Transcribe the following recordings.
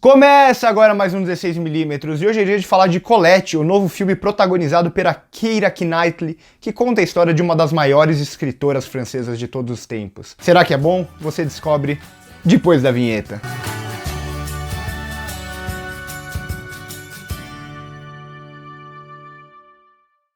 Começa agora mais um 16mm e hoje é dia de falar de Colette, o novo filme protagonizado pela Keira Knightley, que conta a história de uma das maiores escritoras francesas de todos os tempos. Será que é bom? Você descobre depois da vinheta.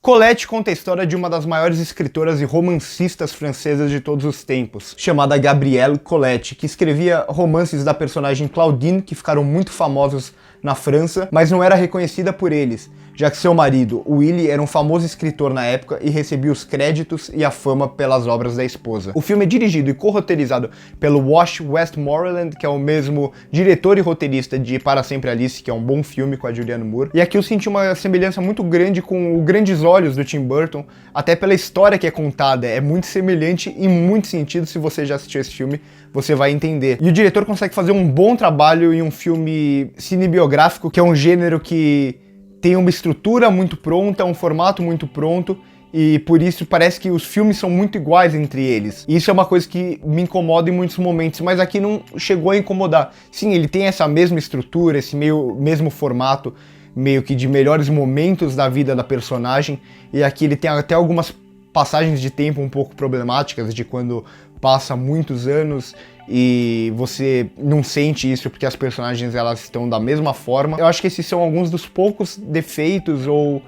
Colette conta a história de uma das maiores escritoras e romancistas francesas de todos os tempos, chamada Gabrielle Colette, que escrevia romances da personagem Claudine, que ficaram muito famosos na França, mas não era reconhecida por eles, já que seu marido, Willy, era um famoso escritor na época e recebia os créditos e a fama pelas obras da esposa. O filme é dirigido e co-roteirizado pelo Wash Westmoreland, que é o mesmo diretor e roteirista de Para Sempre Alice, que é um bom filme com a Julianne Moore. E aqui eu senti uma semelhança muito grande com o Grandes Olhos do Tim Burton, até pela história que é contada. É muito semelhante em muito sentido. Se você já assistiu esse filme, você vai entender. E o diretor consegue fazer um bom trabalho em um filme cinebiográfico, que é um gênero que tem uma estrutura muito pronta, um formato muito pronto, e por isso parece que os filmes são muito iguais entre eles. E isso é uma coisa que me incomoda em muitos momentos, mas aqui não chegou a incomodar. Sim, ele tem essa mesma estrutura, esse mesmo formato, meio que de melhores momentos da vida da personagem, e aqui ele tem até algumas passagens de tempo um pouco problemáticas, de quando passa muitos anos e você não sente isso porque as personagens elas estão da mesma forma. Eu acho que esses são alguns dos poucos defeitos, ou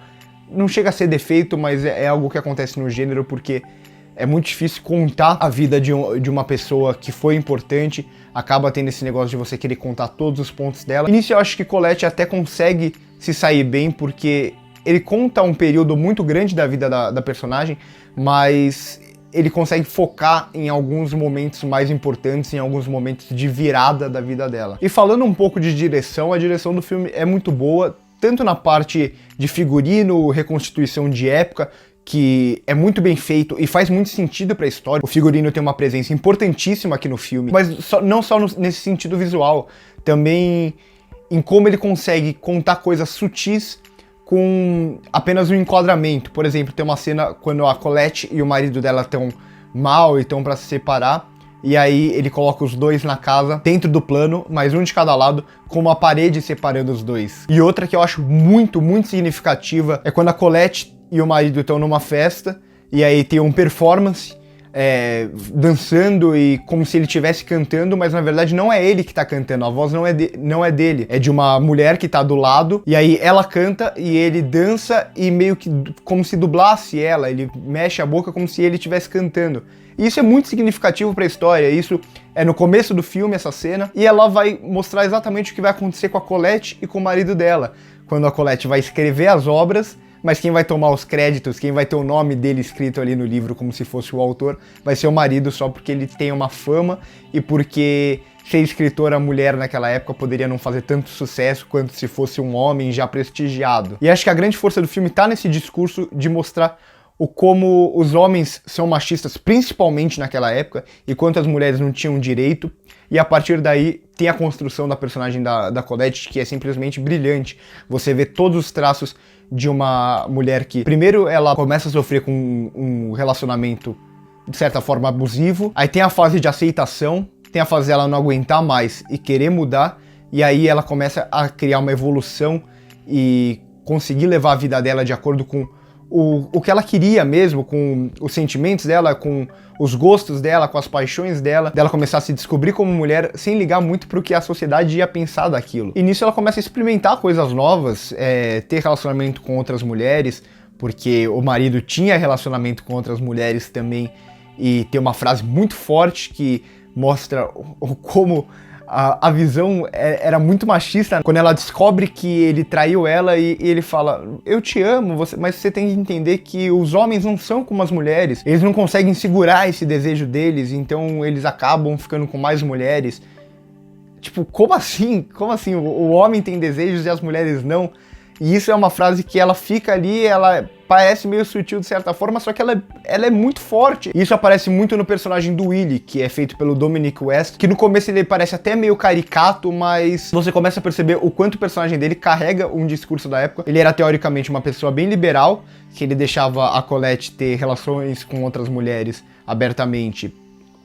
não chega a ser defeito, mas é algo que acontece no gênero, porque é muito difícil contar a vida de uma pessoa que foi importante, acaba tendo esse negócio de você querer contar todos os pontos dela. No início eu acho que Colette até consegue se sair bem, porque ele conta um período muito grande da vida da personagem, mas ele consegue focar em alguns momentos mais importantes, em alguns momentos de virada da vida dela. E falando um pouco de direção, a direção do filme é muito boa, tanto na parte de figurino, reconstituição de época, que é muito bem feito e faz muito sentido para a história. O figurino tem uma presença importantíssima aqui no filme, mas não só nesse sentido visual, também em como ele consegue contar coisas sutis com apenas um enquadramento. Por exemplo, tem uma cena quando a Colette e o marido dela estão mal e estão para se separar, e aí ele coloca os dois na casa, dentro do plano, mas um de cada lado, com uma parede separando os dois. E outra que eu acho muito, muito significativa é quando a Colette e o marido estão numa festa, e aí tem um performance, dançando e como se ele estivesse cantando, mas na verdade não é ele que tá cantando, a voz não é dele, é de uma mulher que tá do lado, e aí ela canta e ele dança e meio que como se dublasse ela, ele mexe a boca como se ele estivesse cantando. E isso é muito significativo pra história, isso é no começo do filme, essa cena, e ela vai mostrar exatamente o que vai acontecer com a Colette e com o marido dela, quando a Colette vai escrever as obras, mas quem vai tomar os créditos, quem vai ter o nome dele escrito ali no livro como se fosse o autor, vai ser o marido, só porque ele tem uma fama e porque ser escritora mulher naquela época poderia não fazer tanto sucesso quanto se fosse um homem já prestigiado. E acho que a grande força do filme tá nesse discurso de mostrar como os homens são machistas, principalmente naquela época, e quanto as mulheres não tinham direito. E a partir daí tem a construção da personagem da Colette, que é simplesmente brilhante. Você vê todos os traços de uma mulher que, primeiro, ela começa a sofrer com um relacionamento, de certa forma, abusivo. Aí tem a fase de aceitação, tem a fase dela não aguentar mais e querer mudar. E aí ela começa a criar uma evolução e conseguir levar a vida dela de acordo com o que ela queria mesmo, com os sentimentos dela, com os gostos dela, com as paixões dela começar a se descobrir como mulher sem ligar muito pro que a sociedade ia pensar daquilo. E nisso ela começa a experimentar coisas novas, ter relacionamento com outras mulheres, porque o marido tinha relacionamento com outras mulheres também, e tem uma frase muito forte que mostra como a visão era muito machista, quando ela descobre que ele traiu ela e ele fala: eu te amo, mas você tem que entender que os homens não são como as mulheres, eles não conseguem segurar esse desejo deles, então eles acabam ficando com mais mulheres. Tipo, como assim? Como assim? O homem tem desejos e as mulheres não? E isso é uma frase que ela fica ali, ela parece meio sutil de certa forma, só que ela é muito forte. E isso aparece muito no personagem do Willy, que é feito pelo Dominic West, que no começo ele parece até meio caricato, mas você começa a perceber o quanto o personagem dele carrega um discurso da época. Ele era teoricamente uma pessoa bem liberal, que ele deixava a Colette ter relações com outras mulheres abertamente,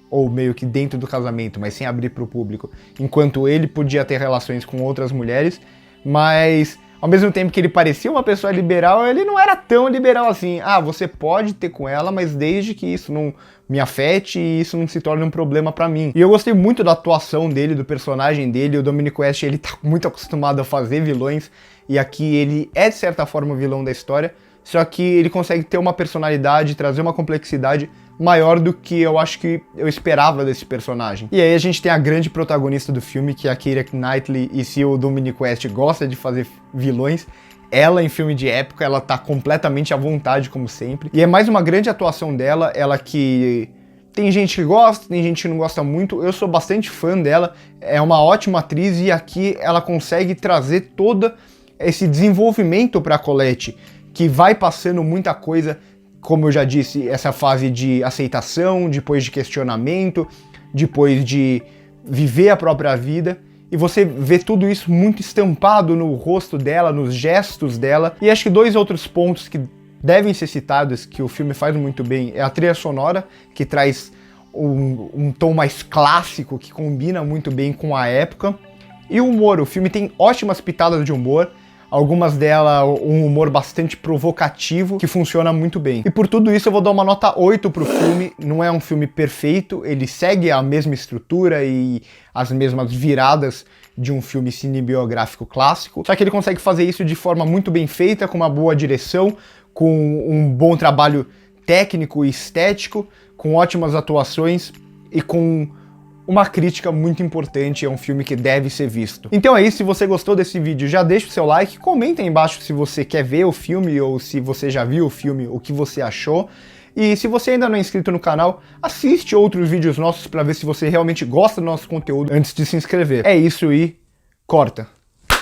ou meio que dentro do casamento, mas sem abrir para o público, enquanto ele podia ter relações com outras mulheres, mas ao mesmo tempo que ele parecia uma pessoa liberal, ele não era tão liberal assim. Ah, você pode ter com ela, mas desde que isso não me afete e isso não se torne um problema pra mim. E eu gostei muito da atuação dele, do personagem dele. O Dominic West, ele tá muito acostumado a fazer vilões, e aqui ele é de certa forma o vilão da história, só que ele consegue ter uma personalidade, trazer uma complexidade maior do que eu acho que eu esperava desse personagem. E aí a gente tem a grande protagonista do filme, que é a Keira Knightley, e se o Dominic West gosta de fazer vilões, ela em filme de época, ela tá completamente à vontade, como sempre. E é mais uma grande atuação dela, ela que tem gente que gosta, tem gente que não gosta muito, eu sou bastante fã dela, é uma ótima atriz, e aqui ela consegue trazer todo esse desenvolvimento pra Colette, que vai passando muita coisa, como eu já disse, essa fase de aceitação, depois de questionamento, depois de viver a própria vida, e você vê tudo isso muito estampado no rosto dela, nos gestos dela. E acho que dois outros pontos que devem ser citados, que o filme faz muito bem, é a trilha sonora, que traz um tom mais clássico, que combina muito bem com a época, e o humor. O filme tem ótimas pitadas de humor, algumas delas um humor bastante provocativo, que funciona muito bem. E por tudo isso eu vou dar uma nota 8 pro filme. Não é um filme perfeito, ele segue a mesma estrutura e as mesmas viradas de um filme cinebiográfico clássico, só que ele consegue fazer isso de forma muito bem feita, com uma boa direção, com um bom trabalho técnico e estético, com ótimas atuações e com uma crítica muito importante. É um filme que deve ser visto. Então é isso, se você gostou desse vídeo, já deixa o seu like, comenta aí embaixo se você quer ver o filme ou se você já viu o filme, o que você achou. E se você ainda não é inscrito no canal, assiste outros vídeos nossos para ver se você realmente gosta do nosso conteúdo antes de se inscrever. É isso e corta!